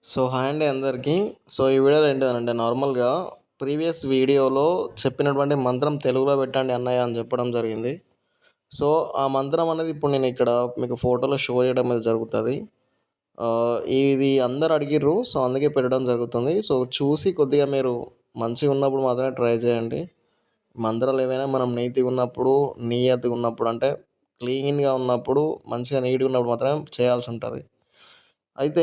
Hi అండి అందరికీ. ఈ వీడియోలో ఏంటిదనంటే నార్మల్‌గా ప్రీవియస్ వీడియోలో చెప్పినటువంటి మంత్రం తెలుగులో పెట్టండి అన్నయ్య అని చెప్పడం జరిగింది. సో, ఆ మంత్రం అనేది ఇప్పుడు నేను ఇక్కడ మీకు ఫోటోలో షో చేయడం అనేది జరుగుతది. ఇది అందరూ అడిగిర్రు. అందుకే పెట్టడం జరుగుతుంది. చూసి కొద్దిగా మీరు మంచిగా ఉన్నప్పుడు మాత్రమే ట్రై చేయండి. మంత్రాలు ఏవైనా మనం నీతిగా ఉన్నప్పుడు, నియతిగా ఉన్నప్పుడు అంటే క్లీన్‌గా ఉన్నప్పుడు, మంచిగా నీట్‌గా ఉన్నప్పుడు మాత్రమే చేయాల్సి ఉంటది. అయితే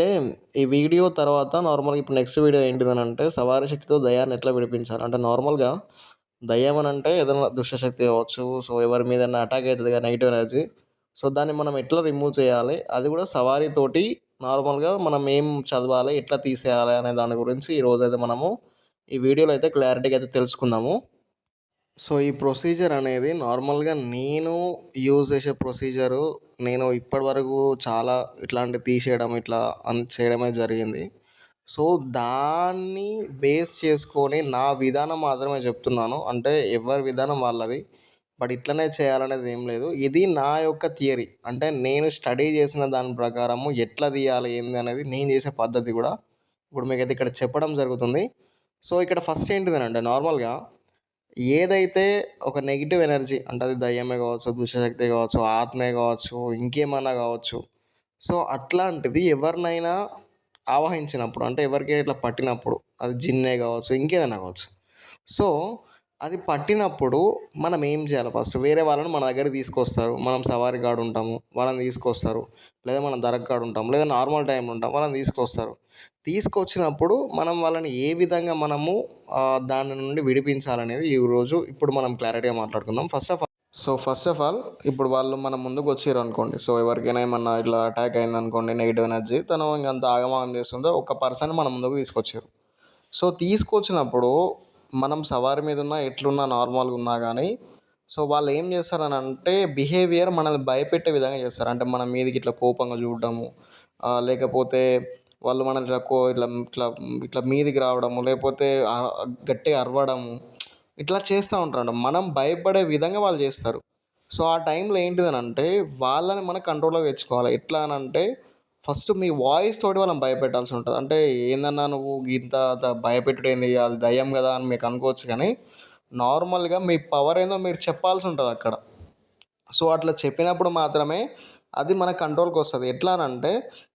ఈ వీడియో తర్వాత నార్మల్‌గా ఇప్పుడు నెక్స్ట్ వీడియో ఏంటిదనంటే సవారీ శక్తితో దయ్యాన్ని ఎట్లా విడిపించాలి. అంటే నార్మల్‌గా దయ్యం అనంటే ఏదైనా దుష్టశక్తి కావచ్చు. ఎవరి మీదైనా అటాక్ అయితది కదా! Negative energy. దాన్ని మనం ఎట్లా రిమూవ్ చేయాలి. అది కూడా సవారీతోటి నార్మల్‌గా మనం ఏం చదవాలి, ఎట్లా తీసేయాలి అనే దాని గురించి ఈరోజైతే మనము ఈ వీడియోలో అయితే క్లారిటీగా అయితే తెలుసుకుందాము. ఈ ప్రొసీజర్ అనేది నార్మల్‌గా నేను యూజ్ చేసే ప్రొసీజరు నేను ఇప్పటివరకు చాలా ఇట్లాంటివి తీసేయడం ఇట్లా చేయడమే జరిగింది. సో, దాన్ని బేస్ చేసుకొని నా విధానం మాత్రమే చెప్తున్నాను. అంటే ఎవరి విధానం వాళ్ళది. బట్ ఇట్లనే చేయాలనేది ఏం లేదు. ఇది నా యొక్క థియరీ. అంటే నేను స్టడీ చేసిన దాని ప్రకారము ఎట్లా తీయాలి, ఏంది అనేది నేను చేసే పద్ధతి కూడా ఇప్పుడు మీకైతే ఇక్కడ చెప్పడం జరుగుతుంది. ఇక్కడ ఫస్ట్ ఏంటిదనంటే నార్మల్‌గా ఏదైతే ఒక నెగెటివ్ ఎనర్జీ అంటే అది దయ్యమే కావచ్చు, దుష్టశక్తి కావచ్చు, ఆత్మే కావచ్చు, ఇంకేమన్నా కావచ్చు. అట్లాంటిది ఎవరినైనా ఆవహించినప్పుడు అంటే ఎవరికైనా ఇట్లా పట్టినప్పుడు అది జిన్నే కావచ్చు, ఇంకేదైనా కావచ్చు. సో, అది పట్టినప్పుడు మనం ఏం చేయాలి ఫస్ట్ వేరే వాళ్ళని మన దగ్గరికి తీసుకొస్తారు. మనం సవారీ కాడ ఉంటాము. వాళ్ళని తీసుకొస్తారు. లేదా మనం దర్గా కాడ ఉంటాం. లేదా నార్మల్ టైంలో ఉంటాం. వాళ్ళని తీసుకొస్తారు. తీసుకొచ్చినప్పుడు మనం వాళ్ళని ఏ విధంగా మనము దాని నుండి విడిపించాలనేది ఈరోజు ఇప్పుడు మనం క్లారిటీగా మాట్లాడుకుందాం. ఫస్ట్ ఆఫ్ ఆల్ ఇప్పుడు వాళ్ళు మన ముందుకు వచ్చిర్రనుకోండి. ఎవరికైనా ఏమన్నా ఇట్లా అటాక్ అయిందనుకోండి నెగెటివ్ ఎనర్జీ తను ఇంకంత ఆగమాగం చేస్తుందో ఒక పర్సన్ మన ముందుకు తీసుకొచ్చారు. తీసుకొచ్చినప్పుడు మనం సవారి మీద ఉన్నా ఎట్లున్నా నార్మల్గా ఉన్నా కానీ వాళ్ళు ఏం చేస్తారని అంటే బిహేవియర్ మనల్ని భయపెట్టే విధంగా చేస్తారు. అంటే మన మీదకి ఇట్లా కోపంగా చూడడము, లేకపోతే వాళ్ళు మనల్ని ఇట్లా ఇట్లా ఇట్లా మీదికి రావడము, లేకపోతే గట్టిగా అరవడము, ఇట్లా చేస్తూ ఉంటారంట. మనం భయపడే విధంగా వాళ్ళు చేస్తారు. ఆ టైంలో ఏంటిదనంటే వాళ్ళని మనం కంట్రోల్‌లోకి తెచ్చుకోవాలి. ఎట్లా అనంటే ఫస్ట్ మీ వాయిస్ తోటి వాళ్ళని భయపెట్టాల్సి ఉంటది. అంటే ఏందన్నా నువ్వు ఇంత భయపెట్టుడేంది అది దయ్యం కదా అని మీకు అనుకోవచ్చు కానీ నార్మల్‌గా మీ పవర్ ఏందో మీరు చెప్పాల్సి ఉంటది అక్కడ. అట్లా చెప్పినప్పుడు మాత్రమే అది మన కంట్రోల్‌కి వస్తది. ఎట్లా అనంటే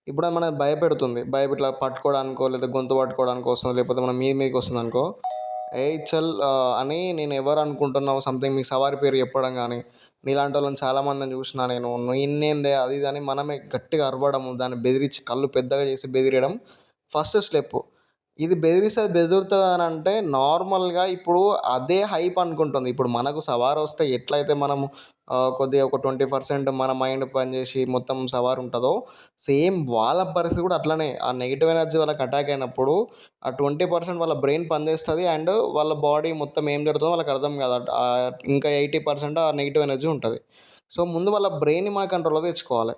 ఇప్పుడు అది మనల్ని భయపెడుతుంది. ఇట్లా పట్టుకోవడానికో లేదా గొంతు పట్టుకోవడానికో వస్తుంది. లేకపోతే మన మీదికి వస్తుందనుకో, ఏయ్ చల్ అని నేను ఎవరు అనుకుంటున్నావు సంథింగ్ మీకు సవారి పేరు చెప్పడం కానీ, నీలాంటోళ్ళని చాలామందిని చూసినా నేను. నిన్నేందే అది ఇది అని మనమే గట్టిగా అరవడము, దాన్ని బెదిరించి కళ్ళు పెద్దగా చేసి బెదిరియడం ఫస్ట్ స్టెప్పు. ఇది బెదిరిస్తే అది బెదురుతదనంటే నార్మల్‌గా ఇప్పుడు అదే హైప్ అనుకుంటుంది. ఇప్పుడు మనకు సవారొస్తే ఎట్లయితే మనము కొద్దిగా ఒక 20% మన మైండ్ పనిచేసి మొత్తం సవారుంటదో, సేమ్ వాళ్ళ పరిస్థితి కూడా అట్లనే. ఆ నెగెటివ్ ఎనర్జీ వాళ్ళకి అటాక్ అయినప్పుడు ఆ 20% వాళ్ళ బ్రెయిన్ పనిచేస్తది. అండ్ వాళ్ళ బాడీ మొత్తం ఏం జరుగుతుందో వాళ్ళకి అర్థం కాదు. ఇంకా 80% ఆ నెగెటివ్ ఎనర్జీ ఉంటది. ముందు వాళ్ళ బ్రెయిన్‌ని మన కంట్రోల్‌లో తెచ్చుకోవాలి.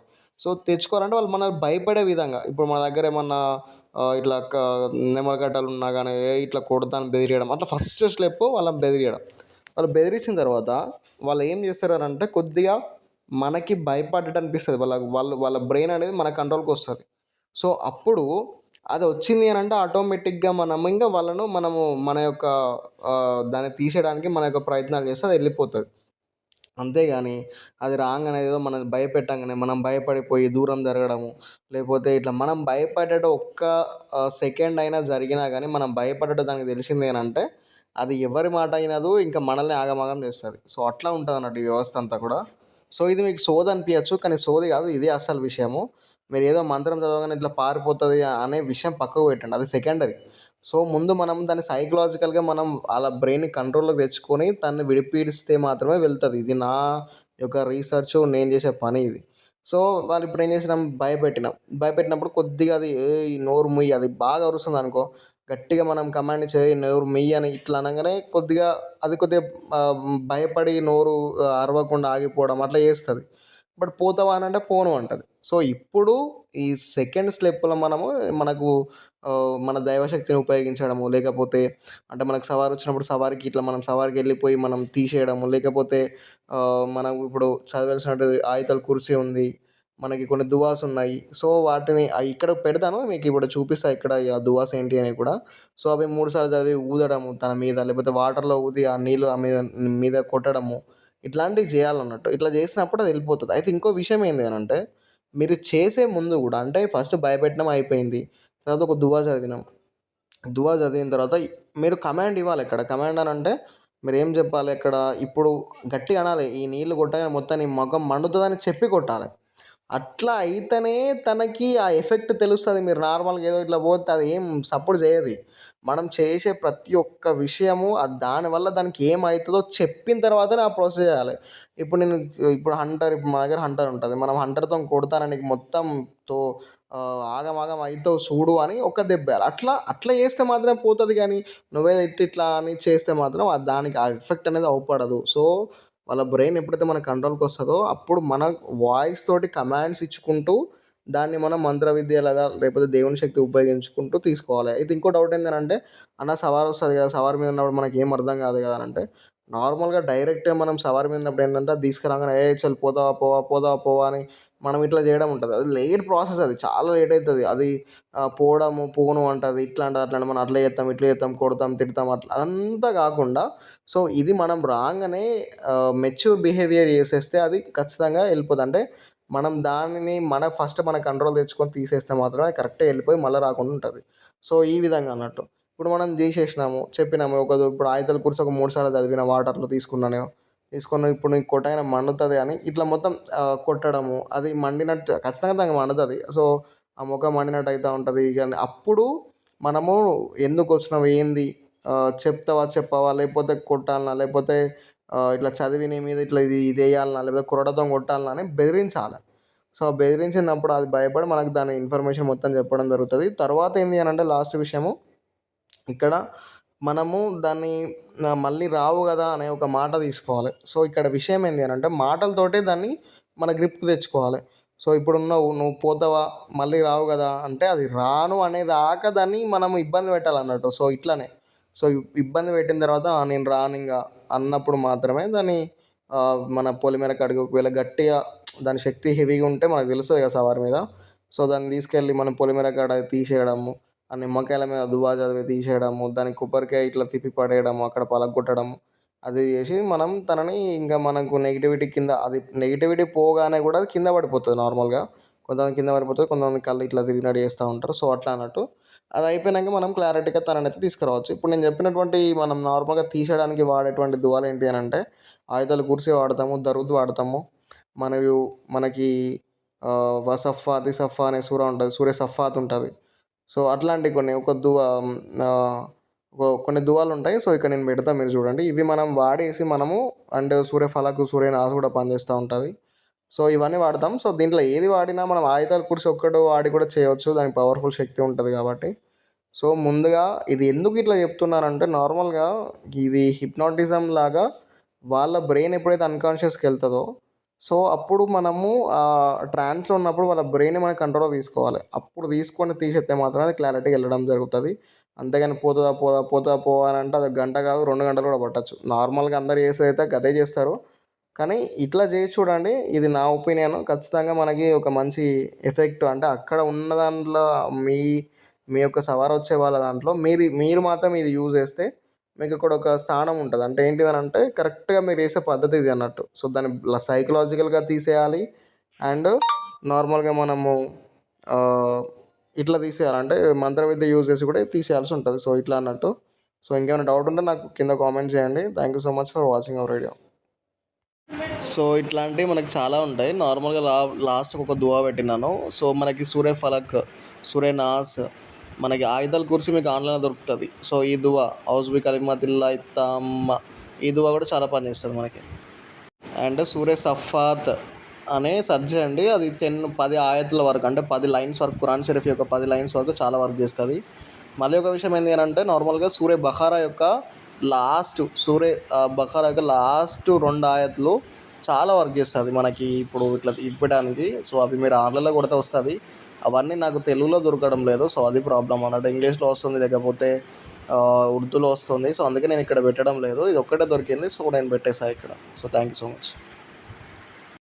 తెచ్చుకోవాలంటే వాళ్ళు మనల్ని భయపడే విధంగా ఇప్పుడు మన దగ్గర ఏమన్నా ఇట్లా నెమలికట్టలు ఉన్నా గానీ, ఇట్లా కొడతా అని బెదిరియడం. అట్లా ఫస్ట్ స్టెప్ వాళ్ళని బెదిరియడం. వాళ్ళు బెదిరించిన తర్వాత వాళ్ళు ఏం చేస్తారనంటే కొద్దిగా మనకి భయపడ్డట్టు అనిపిస్తది. వాళ్ళ బ్రెయిన్ అనేది మన కంట్రోల్‌కొస్తది. అప్పుడు అది వచ్చింది అనంటే ఆటోమేటిక్‌గా మనము మన యొక్క దాన్ని తీసేయడానికి మన యొక్క ప్రయత్నాలు చేస్తే అది వెళ్ళిపోతది. అంతేగాని అది రాంగానే ఏదో మనల్ని భయపెట్టంగానే మనం భయపడిపోయి దూరం జరగడము, లేకపోతే ఇట్లా మనం భయపడేటట్టు ఒక్క సెకండ్ అయినా జరిగినా గానీ మనం భయపడేటట్టు దానికి తెలిసిందేనంటే అది ఎవరి మాట ఇనదు. ఇంకా మనల్ని ఆగమాగం చేస్తది. అట్లా ఉంటదన్నట్టు ఈ వ్యవస్థ అంతా కూడా. ఇది మీకు సోది అనిపియచ్చు. కానీ సోది కాదు. ఇదే అసలు విషయము. మీరేదో మంత్రం చదవగానే ఇట్లా పారిపోతది అనే విషయం పక్కకు పెట్టండి. అది సెకండరీ. ముందు మనం దాన్ని సైకలాజికల్‌గా మనం ఆళ్ళ బ్రెయిన్‌ని కంట్రోల్‌లోకి తెచ్చుకొని తనని విడిపిడిస్తే మాత్రమే వెళ్తది. ఇది నా యొక్క రీసెర్చు నేను చేసే పని ఇది. వాళ్ళిప్పుడు ఏం చేసినాం భయపెట్టినాం. భయపెట్టినప్పుడు కొద్దిగా అది ఏయ్ నోరు ముయ్యి అది బాగా అరుస్తుందనుకో, గట్టిగా మనం కమాండ్ ఇచ్చి ఏయ్ నోరు ముయ్యి అని ఇట్లా అనంగానే కొద్దిగా భయపడి నోరు అరవకుండా ఆగిపోవడం అట్లా చేస్తది. బట్ పోతావా అనంటే పోను అంటది. ఇప్పుడు ఈ సెకండ్ స్టెప్‌లో మనకు మన దైవశక్తిని ఉపయోగించడము, లేకపోతే అంటే మనకు సవారొచ్చినప్పుడు సవారికి ఇట్లా మనం సవారికెళ్ళిపోయి మనం తీసేయడము, లేకపోతే మనం ఇప్పుడు చదవాల్సినటు ఆయతల్ కుర్సీ ఉంది. మనకి కొన్ని దువాస్ ఉన్నాయి. సో, వాటిని ఇక్కడ పెడతాను. మీకు ఇప్పుడు చూపిస్తా ఇక్కడ ఆ దువాస్ ఏంటి అనేవి కూడా. సో, అవి 3 సార్లు చదివి ఊదడము తన మీద, లేకపోతే వాటర్‌లో ఊది ఆ నీళ్ళు మీద కొట్టడము. ఇట్లాంటివి చేయాలన్నట్టు. ఇట్లా చేసినప్పుడు అది వెళ్ళిపోతది. అయితే ఇంకో విషయం ఏంది అనంటే, మీరు చేసే ముందు గూడా అంటే ఫస్ట్ భయపెట్టడం అయిపోయింది. తర్వాత ఒక దువా చదివినాం. దువా చదివిన తర్వాత మీరు కమాండ్ ఇవ్వాలి ఇక్కడ. కమాండ్ అనంటే మీరేం చెప్పాలి అక్కడ, ఇప్పుడు గట్టిగా అనాలి. ఈ నీళ్ళు కొట్టగానే మొత్తం నీ మొఖం మండుతదని చెప్పి కొట్టాలి. అట్లా అయితేనే తనకి ఆ ఎఫెక్ట్ తెలుస్తది. మీరు నార్మల్‌గా ఏదో ఇట్లా పోతే అది ఏం సపోర్ట్ చేయది. మనం చేసే ప్రతి ఒక్క విషయము దానివల్ల దానికి ఏమైతదో చెప్పిన తర్వాతనే ఆ ప్రాసెస్ చేయాలి. ఇప్పుడు నేను ఇప్పుడు మా దగ్గర హంటర్ ఉంటది. మనం హంటర్‌తోని కొడతాను నీకు మొత్తం తో ఆగమాగం అయితావు చూడు అని ఒక దెబ్బేయాలి. అట్లా అట్లా చేస్తే మాత్రమే పోతది గానీ, నువ్వేదో ఇట్లా అని చేస్తే మాత్రం దానికి ఆ ఎఫెక్ట్ అనేది అవుపడదు. సో, వాళ్ళ బ్రెయిన్ ఎప్పుడైతే మన కంట్రోల్‌కి వస్తదో అప్పుడు మన వాయిస్ తోటి కమాండ్స్ ఇచ్చుకుంటూ దాన్ని మనం మంత్ర విద్యలాగా లేకపోతే దేవుని శక్తి ఉపయోగించుకుంటూ తీసుకోవాలి. అయితే ఇంకో డౌట్ ఏందనంటే, అన్న సవార్ వస్తది కదా! సవార్ మీద ఉన్నప్పుడు మనకేం అర్థం కాదు కదా! అనంటే, నార్మల్‌గా డైరెక్ట్‌గా మనం సవార్ మీద ఉన్నప్పుడు ఏందంటే, అది తీసుకురాంగానే చల్ పోతావా పోవా, పోతావా పోవా అని మనం ఇట్లా చేయడం ఉంటది. అది లేట్ ప్రాసెస్ అది. చాలా లేట్ అయితది. అది పోవడము, పోను అంటది. ఇట్లా అంటది, అట్లా అంటది. మనం అట్లా చేత్తాం, ఇట్లా చేత్తాం, కొడతాం, తిడతాం అట్లా అదంతా కాకుండా సో, ఇది మనం రాంగానే మెచ్యూర్ బిహేవియర్ చేసేస్తే అది ఖచ్చితంగా వెళ్ళిపోద్ది. అంటే మనం దానిని ఫస్ట్ మన కంట్రోల్ తెచ్చుకొని తీసేస్తే మాత్రమే అది కరెక్ట్‌గా వెళ్ళిపోయి మళ్ళా రాకుండా ఉంటది. సో, ఈ విధంగా అన్నట్టు. ఇప్పుడు మనం తీసేసినాము, చెప్పినాము ఇప్పుడు ఆయితల కుర్సీ ఒక 3 సార్లు చదివిన వాటర్‌లో తీసుకున్నా నేను. తీసుకొని ఇప్పుడు నీకు కొట్టగానే మండుతది అని ఇట్లా మొత్తం కొట్టడము. అది మండినట్టు ఖచ్చితంగా దానికి మండుతది. సో, ఆ మొఖం మండినట్టు అయితా ఉంటది. ఇగ అప్పుడు మనము ఎందుకొచ్చినావు? ఏంది? చెప్తావా? చెప్పవా? లేకపోతే కొట్టాలనా? లేకపోతే ఇట్లా చదివి నీ మీద ఇట్లా ఇదేయాలనా? లేకపోతే కొరడాతోని కొట్టాలనా? అని బెదిరించాలి. సో, బెదిరించినప్పుడు అది భయపడి మనకు దాని ఇన్ఫర్మేషన్ మొత్తం చెప్పడం జరుగుతది. తర్వాత ఏంది అనంటే లాస్ట్ విషయము ఇక్కడ మనము దాన్ని మళ్ళీ రావు గదా! అనే ఒక మాట తీసుకోవాలి. సో, ఇక్కడ విషయం ఏంది అనంటే మాటలతోటే దాన్ని మన గ్రిప్‌కి తెచ్చుకోవాలి. సో, నువ్వు పోతావా? మళ్ళీ రావు గదా! అంటే అది రాను అనేదాకా దాన్ని మనం ఇబ్బంది పెట్టాలన్నట్టు. సో, ఇట్లనే. సో, ఇబ్బంది పెట్టిన తర్వాత నేను రానింగా అన్నప్పుడు మాత్రమే దాన్ని మన పొలిమేర కాడికి ఒకవేళ గట్టిగా దాని శక్తి హెవీగా ఉంటే మనకు తెలుస్తది కదా! సవారి మీద. సో, దాన్ని తీసుకెళ్ళి మనం పొలిమేర కాడ తీసేయడము. ఆ నిమ్మకాయల మీద దువా చదివి తీసేయడము, దానికి కొబ్బరికాయ ఇట్లా తిప్పి పడేయడము, అక్కడ పలగ్గొట్టడము. అది చేసి మనం తనని ఇంకా మనకు నెగటివిటీ కింద అది నెగటివిటీ పోగానే కూడా అది కింద పడిపోతది నార్మల్‌గా. కొంతమంది కింద పడిపోతది. కొంతమంది కళ్ళు ఇట్లా తిరిగినట్టు చేస్తా ఉంటారు. సో, అట్లా అన్నట్టు. అది అయిపోయినాక మనం క్లారిటీగా తననైతే తీసుకురావచ్చు. ఇప్పుడు నేను చెప్పినటువంటి మనం నార్మల్‌గా తీసేయడానికి వాడేటువంటి దువాలు ఏంటి అనంటే, ఆయితల్ కుర్సీ వాడతాము, దరూద్ వాడతాము. మరియు మనకి వసఫా, దిసఫా అనే సూర ఉంటది. సూరే సఫాత్ ఉంటది. సో, అట్లాంటివి కొన్ని ఆహ్, కొన్ని దువాలుంటాయి. సో, ఇక్కడ నేను పెడతా మీరు చూడండి. ఇవి మనం వాడేసి మనము అండ్ సూర్య ఫలక్, సూర్య నాస్ కూడా పనిచేస్తా ఉంటది. సో, ఇవన్నీ వాడతాం. సో, దీంట్లో ఏది వాడినా మనం ఆయుధాల కుర్చీ ఒక్కటి వాడి కూడా చేయవచ్చు. దానికి పవర్‌ఫుల్ శక్తి ఉంటది కాబట్టి. సో, ముందుగా ఇది ఎందుకు ఇట్లా చెప్తున్నానంటే నార్మల్‌గా ఇది హిప్నాటిజం లాగా వాళ్ళ బ్రెయిన్ ఎప్పుడైతే అన్‌కాన్షియస్‌కెళ్తదో సో, అప్పుడు మనము ట్రాన్స్‌లో ఉన్నప్పుడు వాళ్ళ బ్రెయిన్‌ని మనం కంట్రోల్‌లో తీసుకోవాలి. అప్పుడు తీసుకొని తీసేస్తే మాత్రమే అది క్లారిటీగా వెళ్ళడం జరుగుతది. అంతేగాని పోతదా పోదా, పోతదా పోవా అని అంటే అది గంట కాదు 2 గంటలు కూడా పట్టొచ్చు. నార్మల్‌గా అందరూ చేసేదైతే గదే చేస్తారు. కానీ ఇట్లా చేసి చూడండి. ఇది నా ఒపీనియన్. ఖచ్చితంగా మనకి ఒక మంచి ఎఫెక్ట్ అంటే అక్కడ ఉన్న దాంట్లో మీ మీ యొక్క సవారొచ్చే వాళ్ళ దాంట్లో మీరు మాత్రం ఇది యూజ్ చేస్తే మీకు ఇక్కడ ఒక స్థానం ఉంటది. అంటే ఏంటిదనంటే కరెక్ట్‌గా మీరు చేసే పద్ధతి ఇది అన్నట్టు. సో, దాన్ని సైకలాజికల్‌గా తీసేయాలి. అండ్ నార్మల్‌గా మనము ఆహ్, ఇట్లా తీసేయాలి. అంటే మంత్ర విద్య యూజ్ చేసి కూడా తీసేయాల్సి ఉంటది. సో, ఇట్లా అన్నట్టు. సో, ఇంకేమైనా డౌట్ ఉంటే నాకు కింద కామెంట్ చేయండి. Thank you so much for watching our video. So, ఇట్లాంటివి మనకు చాలా ఉంటాయి. నార్మల్‌గా లాస్ట్‌కి ఒక దువా పెట్టినాను. సో, మనకి సూరే ఫలక్, సూరే నాస్, మనకి ఆయితల్ కుర్సీ మీకు ఆన్‌లైన్‌లో దొరుకుతది. సో, ఈ దువా ఔజ్ బి కలిమతిల్లాహి తామ్మా ఈ దువా కూడా చాలా పనిచేస్తది మనకి. అండ్ సూరే సఫాత్ అనే సెర్చ్ చేయండి. అది 10 ఆయతుల వరకు అంటే 10 లైన్స్ వరకు ఖురాన్ షరీఫ్ యొక్క 10 లైన్స్ వరకు చాలా వర్క్ చేస్తది. మళ్ళీ ఒక విషయం ఏంది అనంటే నార్మల్‌గా సూరే బఖరా యొక్క బఖరా యొక్క లాస్ట్ 2 ఆయతులు చాలా వర్క్ చేస్తది మనకి ఇప్పుడు ఇట్లా ఇప్పడానికి. సో, అవి మీరు ఆన్‌లైన్‌లో కొడితే వస్తది. అవన్నీ నాకు తెలుగులో దొరకడం లేదు. సో, అది ప్రాబ్లమ్ అన్నట్టు. ఇంగ్లీష్‌లో వస్తుంది లేకపోతే ఉర్దూలో వస్తుంది. సో, అందుకే నేను ఇక్కడ పెట్టడం లేదు. ఇది ఒక్కటే దొరికింది. సో, నేను పెట్టేసా ఇక్కడ. So, thank you so much.